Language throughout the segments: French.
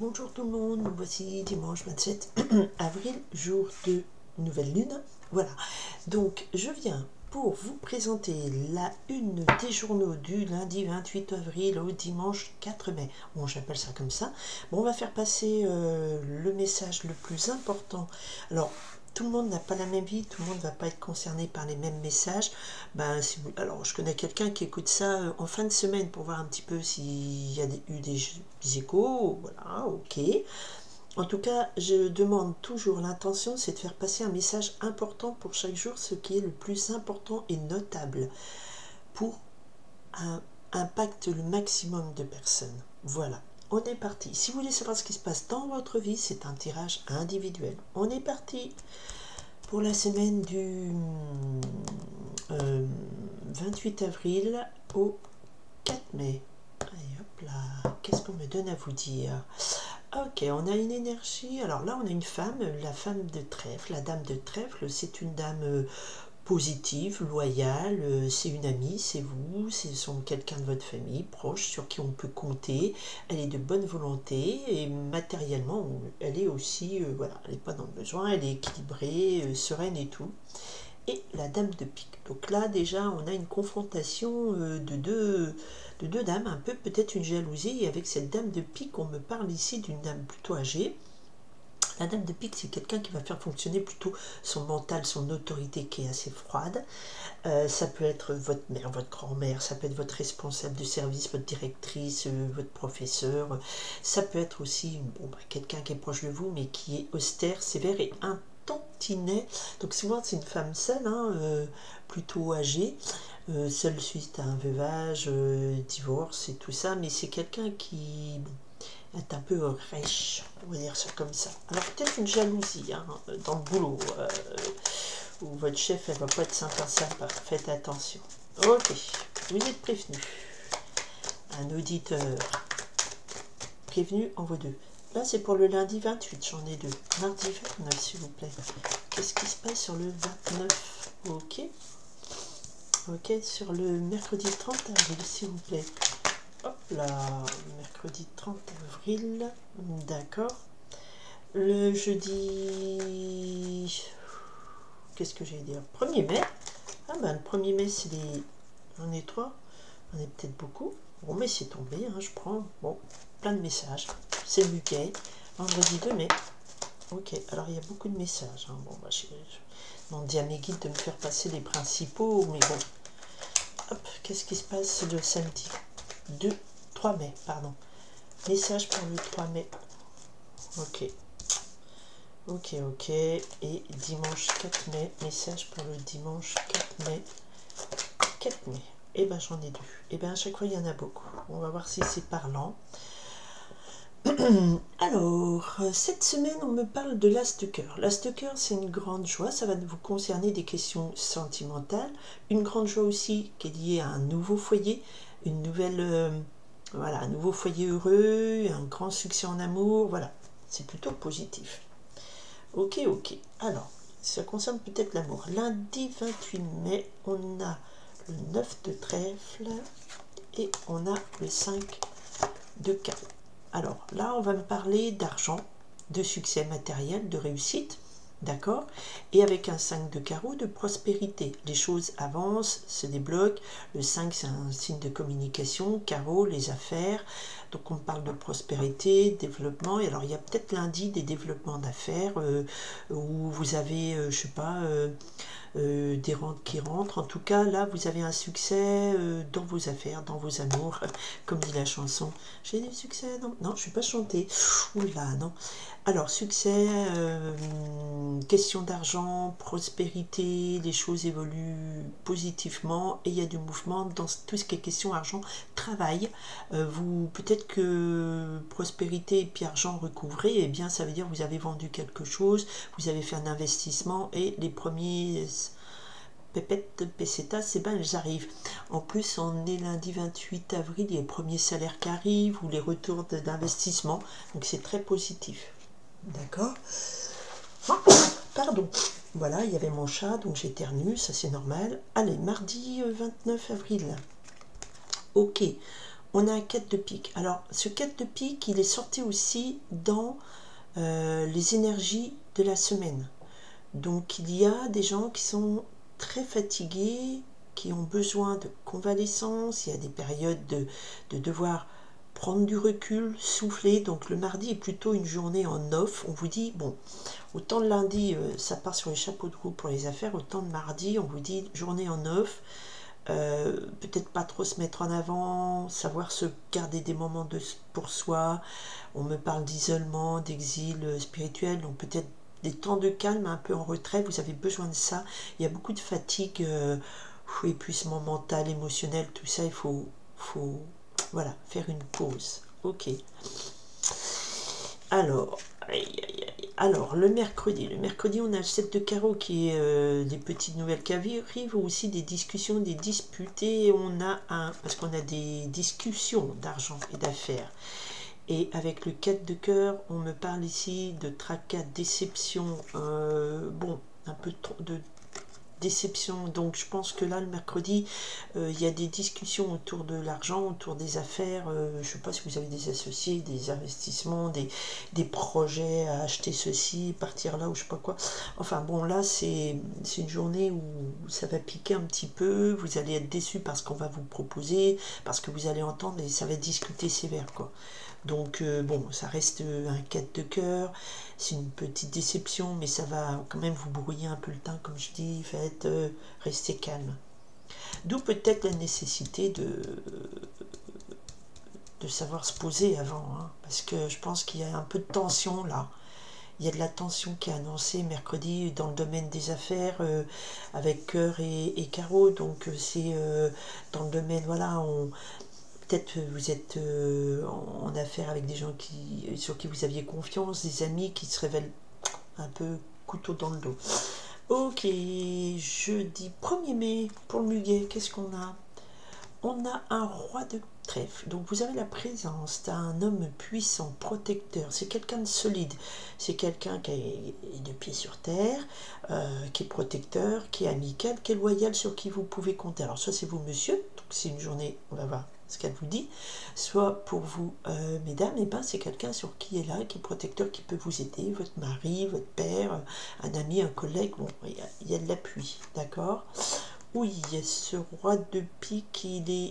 Bonjour tout le monde, nous voici dimanche 27 avril, jour de nouvelle lune. Voilà, donc je viens pour vous présenter la une des journaux du lundi 28 avril au dimanche 4 mai. Bon, j'appelle ça comme ça. Bon, on va faire passer le message le plus important. Alors, tout le monde n'a pas la même vie, tout le monde ne va pas être concerné par les mêmes messages. Ben, alors, je connais quelqu'un qui écoute ça en fin de semaine pour voir un petit peu s'il y a eu des échos. Voilà, ok. En tout cas, je demande toujours, l'intention, c'est de faire passer un message important pour chaque jour, ce qui est le plus important et notable pour un impacte le maximum de personnes. Voilà. On est parti. Si vous voulez savoir ce qui se passe dans votre vie, c'est un tirage individuel. On est parti pour la semaine du 28 avril au 4 mai. Allez, hop là. Qu'est-ce qu'on me donne à vous dire? Ok, on a une énergie. Alors là, on a une femme, la femme de trèfle, la dame de trèfle. C'est une dame positive, loyale, c'est une amie, c'est vous, c'est quelqu'un de votre famille, proche, sur qui on peut compter. Elle est de bonne volonté et matériellement, elle est aussi, voilà, elle n'est pas dans le besoin, elle est équilibrée, sereine et tout. Et la dame de pique. Donc là, déjà, on a une confrontation de deux dames, un peu peut-être une jalousie. Et avec cette dame de pique, on me parle ici d'une dame plutôt âgée. La dame de pique, c'est quelqu'un qui va faire fonctionner plutôt son mental, son autorité qui est assez froide. Ça peut être votre mère, votre grand-mère, ça peut être votre responsable de service, votre directrice, votre professeur. Ça peut être aussi quelqu'un qui est proche de vous, mais qui est austère, sévère et un tantinet. Donc souvent, c'est une femme seule, plutôt âgée. Seule suite à un veuvage, divorce et tout ça, mais c'est quelqu'un qui est un peu rêche, on va dire ça comme ça. Alors peut-être une jalousie dans le boulot, où votre chef, elle va pas être sympa, faites attention. Ok, vous êtes prévenu. Un auditeur prévenu en vaut deux. Là, c'est pour le lundi 28, j'en ai deux. Mardi 29, s'il vous plaît. Qu'est-ce qui se passe sur le 29? Ok. Ok, sur le mercredi 30 avril, s'il vous plaît. Hop là, mercredi 30 avril, d'accord. Le jeudi, qu'est-ce que j'ai à dire? 1er mai. Ah ben le 1er mai, c'est les... On est trois, on est peut-être beaucoup. Bon, mais c'est tombé, je prends. Bon, plein de messages. C'est le buquet. Vendredi 2 mai. Ok, alors il y a beaucoup de messages. Bon, bah, je demande à mes guides de me faire passer les principaux, mais bon. Hop, qu'est-ce qui se passe le samedi 3 mai, pardon. Message pour le 3 mai. Ok. Ok, ok. Et dimanche 4 mai. Message pour le dimanche 4 mai. 4 mai. Et ben j'en ai deux. Et ben à chaque fois il y en a beaucoup. On va voir si c'est parlant. Alors, cette semaine on me parle de l'as de cœur. L'as de cœur, c'est une grande joie. Ça va vous concerner des questions sentimentales. Une grande joie aussi qui est liée à un nouveau foyer. Une nouvelle... voilà, un nouveau foyer heureux, un grand succès en amour, voilà, c'est plutôt positif. Ok, ok. Alors, ça concerne peut-être l'amour. Lundi 28 mai, on a le 9 de trèfle et on a le 5 de carreau. Alors, là, on va me parler d'argent, de succès matériel, de réussite. D'accord? Et avec un 5 de carreau, de prospérité. Les choses avancent, se débloquent. Le 5, c'est un signe de communication. Carreau, les affaires. Donc, on parle de prospérité, développement. Et alors, il y a peut-être lundi des développements d'affaires où vous avez, je sais pas, des rentes qui rentrent. En tout cas, là, vous avez un succès dans vos affaires, dans vos amours. Comme dit la chanson. J'ai du succès. Non, non, je ne vais pas chanter. Oula, non. Alors, succès, question d'argent, prospérité, les choses évoluent positivement et il y a du mouvement dans tout ce qui est question argent, travail. Vous peut-être que prospérité et puis argent recouvré, eh bien ça veut dire que vous avez vendu quelque chose, vous avez fait un investissement et les premiers pépettes de pesetas, c'est ben elles arrivent. En plus, on est lundi 28 avril, il y a les premiers salaires qui arrivent ou les retours d'investissement, donc c'est très positif. D'accord? Pardon. Voilà, il y avait mon chat, donc j'éternue, ça c'est normal. Allez, mardi 29 avril. Ok, on a un 4 de pique. Alors, ce 4 de pique, il est sorti aussi dans les énergies de la semaine. Donc, il y a des gens qui sont très fatigués, qui ont besoin de convalescence. Il y a des périodes de devoir prendre du recul, souffler. Donc, le mardi est plutôt une journée en off. On vous dit, bon, autant le lundi, ça part sur les chapeaux de roue pour les affaires, autant le mardi, on vous dit journée en off. Peut-être pas trop se mettre en avant, savoir se garder des moments pour soi. On me parle d'isolement, d'exil spirituel, donc peut-être des temps de calme, un peu en retrait, vous avez besoin de ça. Il y a beaucoup de fatigue, épuisement mental, émotionnel, tout ça, il faut voilà, faire une pause. Ok. Alors, le mercredi, on a le 7 de carreau qui est des petites nouvelles qui arrivent, ou aussi des discussions, des disputes, et on a parce qu'on a des discussions d'argent et d'affaires. Et avec le 4 de cœur, on me parle ici de tracas, déception, bon, un peu de déception. Donc je pense que là, le mercredi, il y a des discussions autour de l'argent, autour des affaires. Je ne sais pas si vous avez des associés, des investissements, des projets à acheter ceci, partir là, ou je sais pas quoi. Enfin bon, là, c'est une journée où ça va piquer un petit peu. Vous allez être déçu parce qu'on va vous proposer, parce que vous allez entendre, et ça va discuter sévère, quoi. Donc bon, ça reste un 4 de cœur, c'est une petite déception, mais ça va quand même vous brouiller un peu le teint, comme je dis, faites rester calme. D'où peut-être la nécessité de savoir se poser avant, hein, parce que je pense qu'il y a un peu de tension là. Il y a de la tension qui est annoncée mercredi dans le domaine des affaires avec cœur et carreau, donc c'est dans le domaine, voilà, peut-être vous êtes en affaire avec des gens sur qui vous aviez confiance, des amis qui se révèlent un peu couteau dans le dos. Ok, jeudi 1er mai, pour le muguet, qu'est-ce qu'on a? On a un roi de trèfle. Donc vous avez la présence d'un homme puissant, protecteur. C'est quelqu'un de solide. C'est quelqu'un qui est de pied sur terre, qui est protecteur, qui est amical, qui est loyal, sur qui vous pouvez compter. Alors soit c'est vous, monsieur, donc c'est une journée, on va voir ce qu'elle vous dit, soit pour vous, mesdames, et ben c'est quelqu'un sur qui est là, qui est protecteur, qui peut vous aider, votre mari, votre père, un ami, un collègue, bon, il y a de l'appui, d'accord? Oui, ce roi de pique,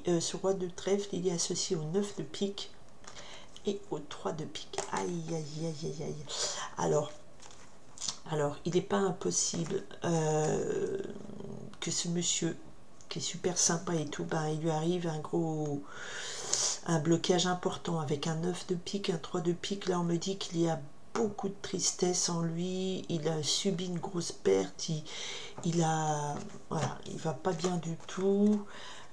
ce roi de trèfle, il est associé au 9 de pique et au 3 de pique. Aïe, aïe, aïe, aïe, aïe. Alors il n'est pas impossible que ce monsieur, qui est super sympa et tout, ben, il lui arrive un blocage important avec un 9 de pique, un 3 de pique. Là, on me dit qu'il y a beaucoup de tristesse en lui, il a subi une grosse perte, voilà, il va pas bien du tout,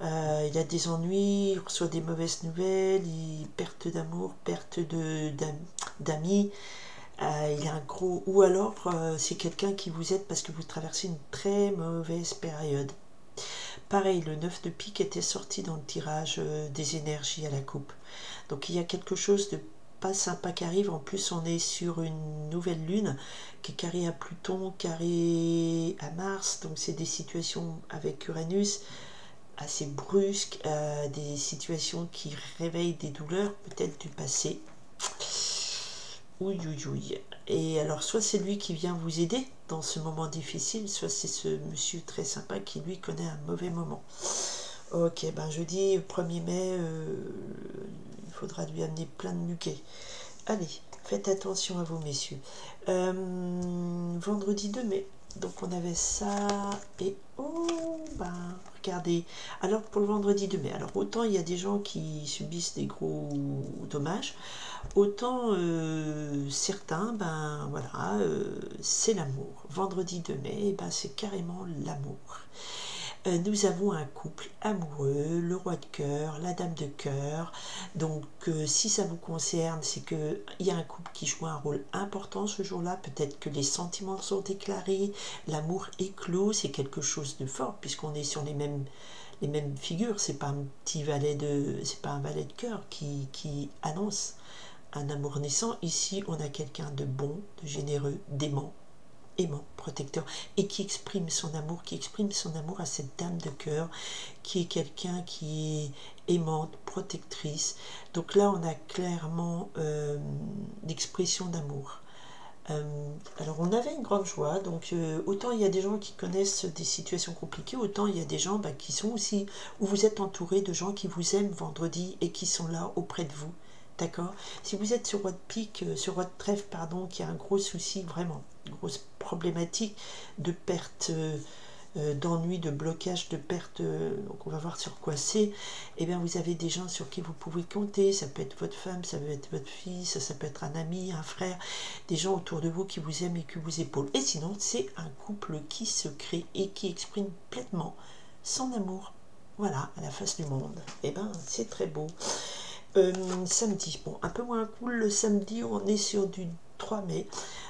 il a des ennuis, il reçoit des mauvaises nouvelles, perte d'amour, perte d'amis, il a un gros, ou alors c'est quelqu'un qui vous aide parce que vous traversez une très mauvaise période. Pareil, le 9 de pique était sorti dans le tirage des énergies à la coupe. Donc il y a quelque chose de pas sympa qui arrive. En plus, on est sur une nouvelle lune qui est carrée à Pluton, carrée à Mars. Donc c'est des situations avec Uranus assez brusques, des situations qui réveillent des douleurs, peut-être du passé. Oui. Et alors, soit c'est lui qui vient vous aider dans ce moment difficile, soit c'est ce monsieur très sympa qui, lui, connaît un mauvais moment. Ok, ben jeudi 1er mai, il faudra lui amener plein de muquets. Allez, faites attention à vous, messieurs. Vendredi 2 mai, donc on avait ça, et regardez. Alors, pour le vendredi 2 mai, alors autant il y a des gens qui subissent des gros dommages, autant certains, ben voilà, c'est l'amour. Vendredi 2 mai, ben, c'est carrément l'amour. Nous avons un couple amoureux, le roi de cœur, la dame de cœur. Donc si ça vous concerne, c'est qu'il y a un couple qui joue un rôle important ce jour-là. Peut-être que les sentiments sont déclarés, l'amour éclos, c'est quelque chose de fort puisqu'on est sur les mêmes figures. C'est pas un petit valet c'est pas un valet de cœur qui annonce un amour naissant. Ici, on a quelqu'un de bon, de généreux, d'aimant. aimant, protecteur, et qui exprime son amour à cette dame de cœur, qui est quelqu'un qui est aimante, protectrice. Donc là, on a clairement l'expression d'amour. Alors on avait une grande joie, donc autant il y a des gens qui connaissent des situations compliquées, autant il y a des gens qui sont aussi, où vous êtes entouré de gens qui vous aiment vendredi et qui sont là auprès de vous, d'accord? Si vous êtes sur votre pic, sur votre trèfle, pardon, qui a un gros souci, vraiment, une grosse problématique de perte, d'ennui, de blocage, de perte, donc on va voir sur quoi c'est, et bien vous avez des gens sur qui vous pouvez compter, ça peut être votre femme, ça peut être votre fille, ça peut être un ami, un frère, des gens autour de vous qui vous aiment et qui vous épaulent. Et sinon, c'est un couple qui se crée et qui exprime pleinement son amour, voilà, à la face du monde. Et ben c'est très beau. Samedi, bon, un peu moins cool, le samedi, on est sur du 3 mai.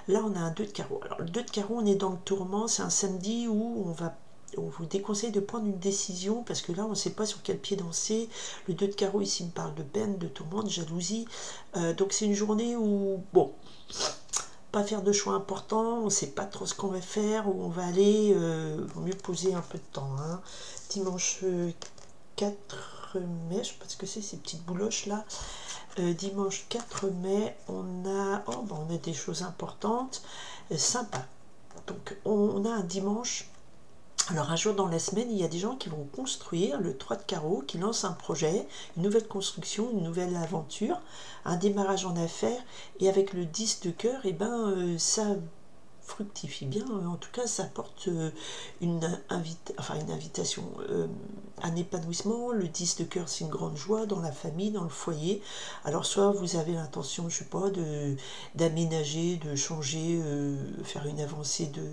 Là, on a un 2 de carreau. Alors, le 2 de carreau, on est dans le tourment. C'est un samedi où on vous déconseille de prendre une décision parce que là, on ne sait pas sur quel pied danser. Le 2 de carreau, ici, me parle de peine, de tourment, de jalousie. Donc, c'est une journée où, bon, pas faire de choix importants, on ne sait pas trop ce qu'on va faire, où on va aller. Vaut mieux poser un peu de temps. Hein. Dimanche 4 mai, je ne sais pas ce que c'est, ces petites bouloches là. Dimanche 4 mai, on a des choses importantes, sympas. Donc on a un dimanche, alors un jour dans la semaine, il y a des gens qui vont construire le 3 de carreau, qui lancent un projet, une nouvelle construction, une nouvelle aventure, un démarrage en affaires, et avec le 10 de cœur, et ben ça fructifie bien, en tout cas ça apporte une invitation, un épanouissement. Le 10 de cœur, c'est une grande joie dans la famille, dans le foyer. Alors soit vous avez l'intention, je sais pas, d'aménager, de changer, faire une avancée de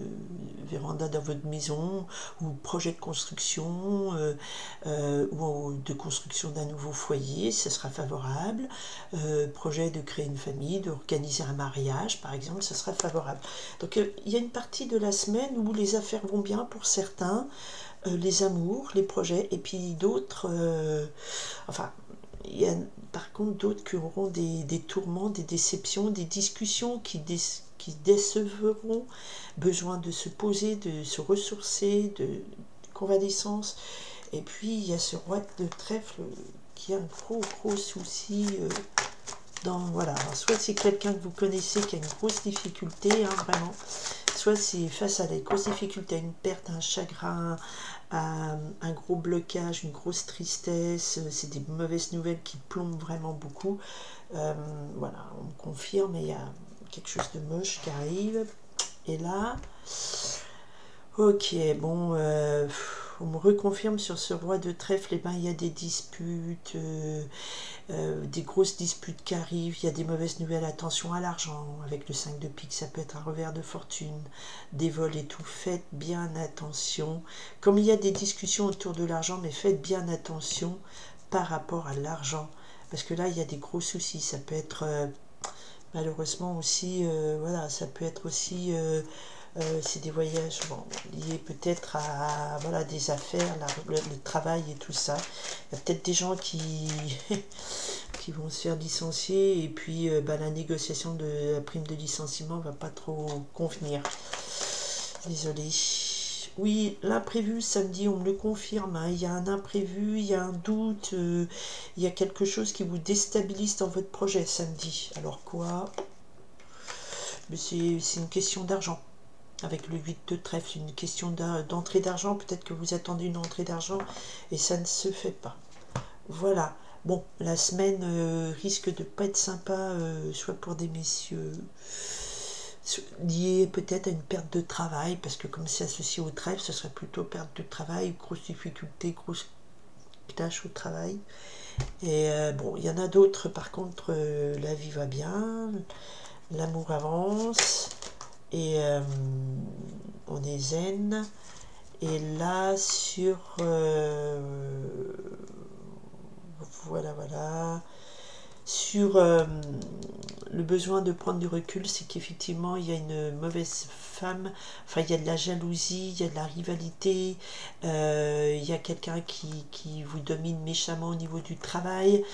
véranda dans votre maison, ou projet de construction, ou de construction d'un nouveau foyer, ce sera favorable. Projet de créer une famille, d'organiser un mariage par exemple, ce sera favorable. Donc il y a une partie de la semaine où les affaires vont bien pour certains, les amours, les projets, et puis d'autres, il y a par contre d'autres qui auront des tourments, des déceptions, des discussions qui décevront, besoin de se poser, de se ressourcer, de convalescence. Et puis il y a ce roi de trèfle qui a un gros souci. Voilà, alors, soit c'est quelqu'un que vous connaissez qui a une grosse difficulté, hein, vraiment, soit c'est face à des grosses difficultés, à une perte, un chagrin, à un gros blocage, une grosse tristesse, c'est des mauvaises nouvelles qui plombent vraiment beaucoup. Voilà, on me confirme, il y a quelque chose de moche qui arrive. Et là, ok, bon, on me reconfirme sur ce roi de trèfle, et ben, il y a des disputes, des grosses disputes qui arrivent, il y a des mauvaises nouvelles, attention à l'argent, avec le 5 de pique, ça peut être un revers de fortune, des vols et tout, faites bien attention, comme il y a des discussions autour de l'argent, mais faites bien attention par rapport à l'argent, parce que là, il y a des gros soucis, ça peut être, malheureusement aussi, voilà, ça peut être aussi... c'est des voyages liés peut-être à voilà, des affaires, le travail et tout ça. Il y a peut-être des gens qui vont se faire licencier et puis la négociation de la prime de licenciement va pas trop convenir. Désolé. Oui, l'imprévu samedi, on me le confirme, hein, il y a un imprévu, il y a un doute, il y a quelque chose qui vous déstabilise dans votre projet samedi. Alors quoi? C'est une question d'argent. Avec le 8 de trèfle, une question d'entrée d'argent, peut-être que vous attendez une entrée d'argent et ça ne se fait pas. Voilà, bon, la semaine risque de ne pas être sympa, soit pour des messieurs, lié peut-être à une perte de travail, parce que comme c'est associé au trèfle, ce serait plutôt perte de travail, grosse difficulté, grosse tâche au travail. Et bon, il y en a d'autres, par contre, la vie va bien, l'amour avance, et on est zen. Et là sur voilà sur le besoin de prendre du recul, c'est qu'effectivement il y a une mauvaise femme, enfin il y a de la jalousie, il y a de la rivalité, il y a quelqu'un qui vous domine méchamment au niveau du travail,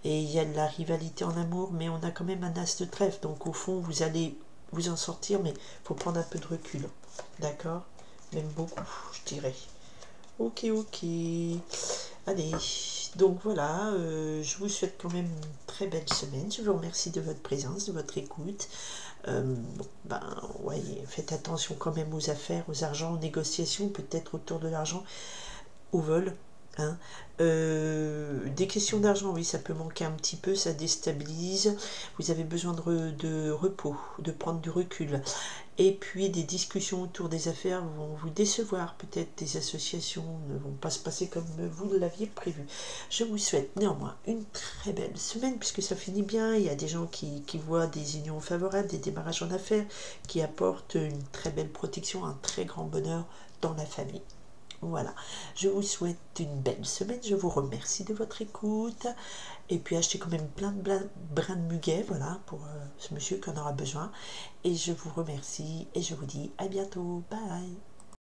et il y a de la rivalité en amour, mais on a quand même un as de trèfle, donc au fond vous allez vous en sortir, mais il faut prendre un peu de recul. D'accord? Même beaucoup, je dirais. Ok, ok. Allez, donc voilà, je vous souhaite quand même une très belle semaine. Je vous remercie de votre présence, de votre écoute. Bon, ben, ouais, faites attention quand même aux affaires, aux argents, aux négociations, peut-être autour de l'argent, au vol. Hein. Des questions d'argent, oui, ça peut manquer un petit peu, ça déstabilise. Vous avez besoin de repos, de prendre du recul. Et puis des discussions autour des affaires vont vous décevoir. Peut-être des associations ne vont pas se passer comme vous l'aviez prévu. Je vous souhaite néanmoins une très belle semaine puisque ça finit bien. Il y a des gens qui voient des unions favorables, des démarrages en affaires qui apportent une très belle protection, un très grand bonheur dans la famille. Voilà, je vous souhaite une belle semaine, je vous remercie de votre écoute, et puis achetez quand même plein de brins de muguet, voilà, pour ce monsieur qui en aura besoin, et je vous remercie, et je vous dis à bientôt, bye.